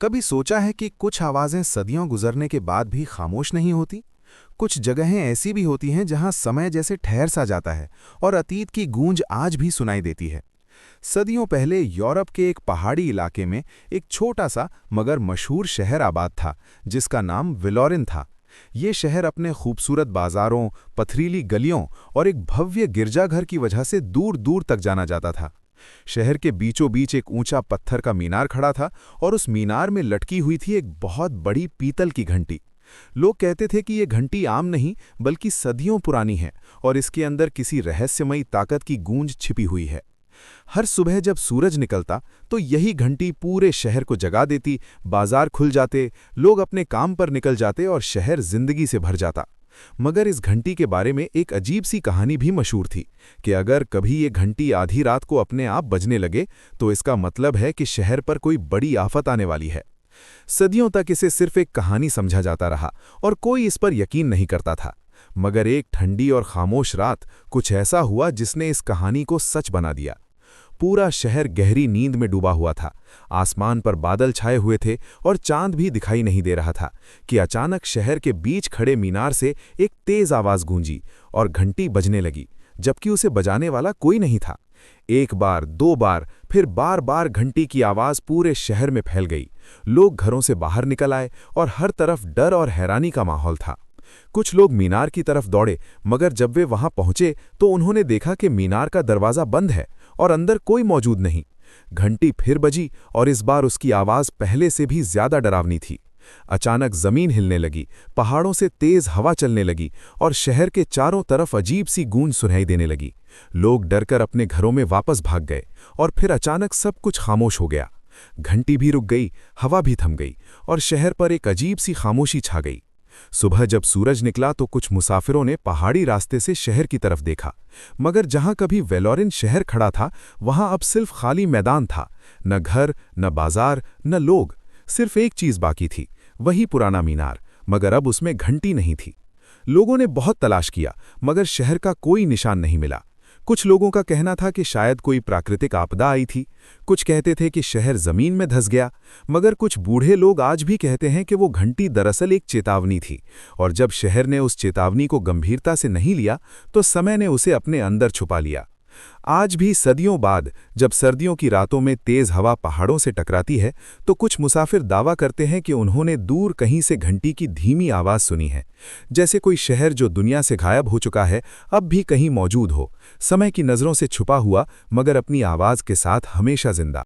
कभी सोचा है कि कुछ आवाजें सदियों गुजरने के बाद भी खामोश नहीं होती? कुछ जगहें ऐसी भी होती हैं जहां समय जैसे ठहर सा जाता है और अतीत की गूंज आज भी सुनाई देती है। सदियों पहले यूरोप के एक पहाड़ी इलाके में एक छोटा सा मगर मशहूर शहर आबाद था, जिसका नाम विलोरिन था। ये शहर अपने खूबसूरत बाजारों, पथरीली गलियों और एक भव्य गिरजाघर की वजह से दूर दूर तक जाना जाता था। शहर के बीचों बीच एक ऊंचा पत्थर का मीनार खड़ा था और उस मीनार में लटकी हुई थी एक बहुत बड़ी पीतल की घंटी। लोग कहते थे कि ये घंटी आम नहीं बल्कि सदियों पुरानी है और इसके अंदर किसी रहस्यमयी ताकत की गूंज छिपी हुई है। हर सुबह जब सूरज निकलता तो यही घंटी पूरे शहर को जगा देती, बाजार खुल जाते, लोग अपने काम पर निकल जाते और शहर जिंदगी से भर जाता। मगर इस घंटी के बारे में एक अजीब सी कहानी भी मशहूर थी कि अगर कभी ये घंटी आधी रात को अपने आप बजने लगे तो इसका मतलब है कि शहर पर कोई बड़ी आफत आने वाली है। सदियों तक इसे सिर्फ एक कहानी समझा जाता रहा और कोई इस पर यकीन नहीं करता था। मगर एक ठंडी और खामोश रात कुछ ऐसा हुआ जिसने इस कहानी को सच बना दिया। पूरा शहर गहरी नींद में डूबा हुआ था, आसमान पर बादल छाए हुए थे और चांद भी दिखाई नहीं दे रहा था कि अचानक शहर के बीच खड़े मीनार से एक तेज आवाज गूंजी और घंटी बजने लगी, जबकि उसे बजाने वाला कोई नहीं था। एक बार, दो बार, फिर बार बार घंटी की आवाज पूरे शहर में फैल गई। लोग घरों से बाहर निकल आए और हर तरफ डर और हैरानी का माहौल था। कुछ लोग मीनार की तरफ दौड़े, मगर जब वे वहां पहुंचे तो उन्होंने देखा कि मीनार का दरवाजा बंद है और अंदर कोई मौजूद नहीं। घंटी फिर बजी और इस बार उसकी आवाज पहले से भी ज्यादा डरावनी थी। अचानक जमीन हिलने लगी, पहाड़ों से तेज हवा चलने लगी और शहर के चारों तरफ अजीब सी गूंज सुनाई देने लगी। लोग डरकर अपने घरों में वापस भाग गए और फिर अचानक सब कुछ खामोश हो गया। घंटी भी रुक गई, हवा भी थम गई और शहर पर एक अजीब सी खामोशी छा गई। सुबह जब सूरज निकला तो कुछ मुसाफिरों ने पहाड़ी रास्ते से शहर की तरफ देखा, मगर जहां कभी वेलोरिन शहर खड़ा था वहां अब सिर्फ खाली मैदान था। न घर, न बाजार, न लोग। सिर्फ एक चीज बाकी थी, वही पुराना मीनार, मगर अब उसमें घंटी नहीं थी। लोगों ने बहुत तलाश किया, मगर शहर का कोई निशान नहीं मिला। कुछ लोगों का कहना था कि शायद कोई प्राकृतिक आपदा आई थी, कुछ कहते थे कि शहर जमीन में धंस गया, मगर कुछ बूढ़े लोग आज भी कहते हैं कि वो घंटी दरअसल एक चेतावनी थी और जब शहर ने उस चेतावनी को गंभीरता से नहीं लिया तो समय ने उसे अपने अंदर छुपा लिया। आज भी सदियों बाद जब सर्दियों की रातों में तेज हवा पहाड़ों से टकराती है तो कुछ मुसाफिर दावा करते हैं कि उन्होंने दूर कहीं से घंटी की धीमी आवाज सुनी है, जैसे कोई शहर जो दुनिया से गायब हो चुका है अब भी कहीं मौजूद हो, समय की नजरों से छुपा हुआ मगर अपनी आवाज के साथ हमेशा जिंदा।